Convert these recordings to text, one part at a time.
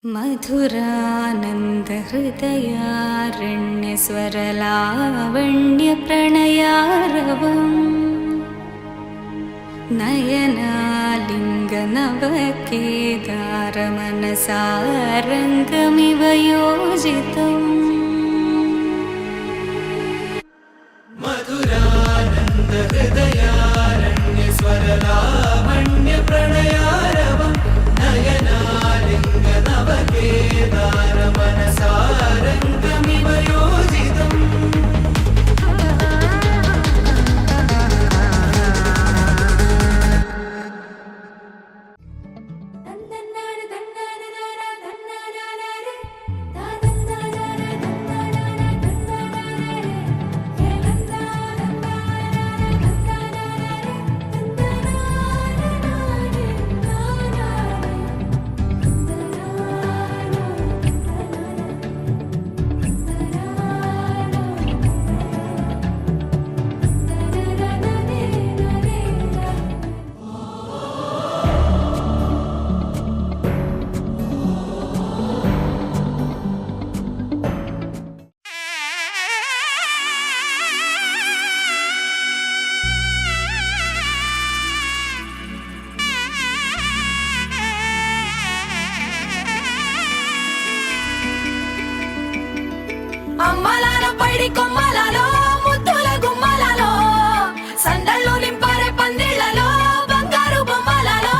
मधुरानंद हृदयारण्य स्वरलावण्य प्रणयारवम् नयनालिंग नवकेदार मनसारंगमिव योजितम् मधुरानंद हृदयारण्य स्वरलावण्य प्रणयारवम् नयनालिंग नवकेदार मनसारंगमिव योजितम् అమ్మలాలో పైడి కొమ్మలలో ముద్దుల గుమ్మలలో సందళ్ళు నింపారే పందిళ్లలో బంగారు బొమ్మలలో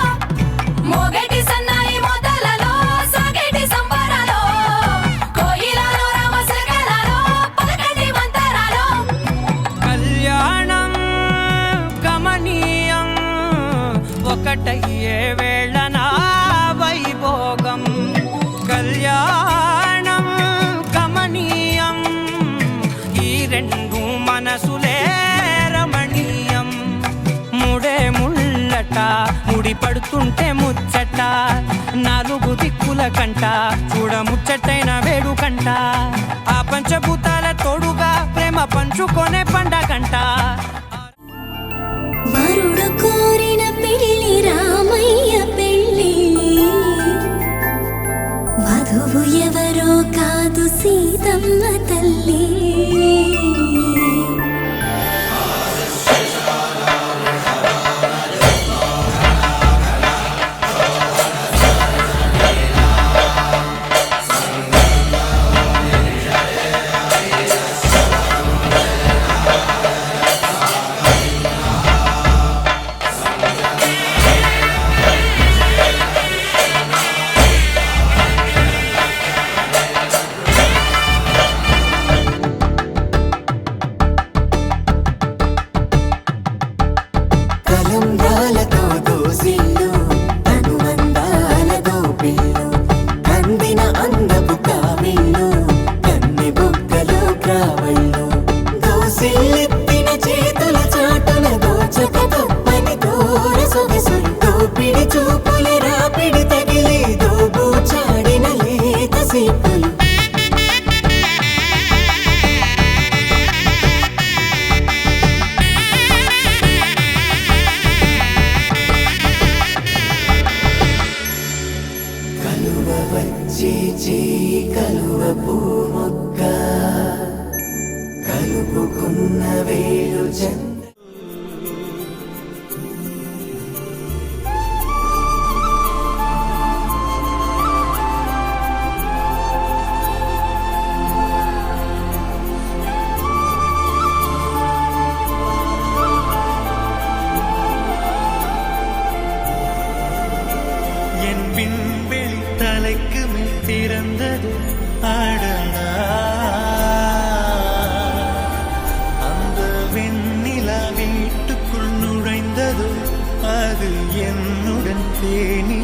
మోగేటి సన్నాయి మోతలలో సాగేటి సంబరాలో కోయిలలో రామసగలలో పలకటి మంతరాలో కళ్యాణం గమనీయం ఒకటయ్యే వేళనా వైభోగం కళ్యాణం గమనీయం ఈ రెండు మనసులే రమణీయం ముడే ముళ్ళట ముడి పడుతుంటే ముచ్చట నాలుగు దిక్కుల కంట చూడ ముచ్చటైన వేడుకంట ఆ పంచభూతాల తోడుగా ప్రేమ పంచుకొనే పండగంట వరుడు కోరిన పెళ్లి రామయ్య పెళ్లి వధువు ఎవరో కాదు సీతమ్మ తల్లి తలంబ్రాలతో దోసిల్లు అనుబంధాలతో పిల్లు అందిన అందపు కావిళ్ళు కన్ని బుగ్గలు క్రావళ్ళు దోసిల్లెత్తిన చేతుల చాటున దోచక తప్పని దూర సొగసులు దోపిడి చూపుల రాపిడి తగిలి దోబూచాడిన లేత సీపులు కలువ వచ్చి చేయి కలువ పూమొక్క కలుపుకున్న వేలు చంద என் விண்வெளி தலைக்கு மேல் திறந்தது ஆடலா அந்த வெண்ணிலா வீட்டுக்குள் நுழைந்தது அது என்னுடன் தேனி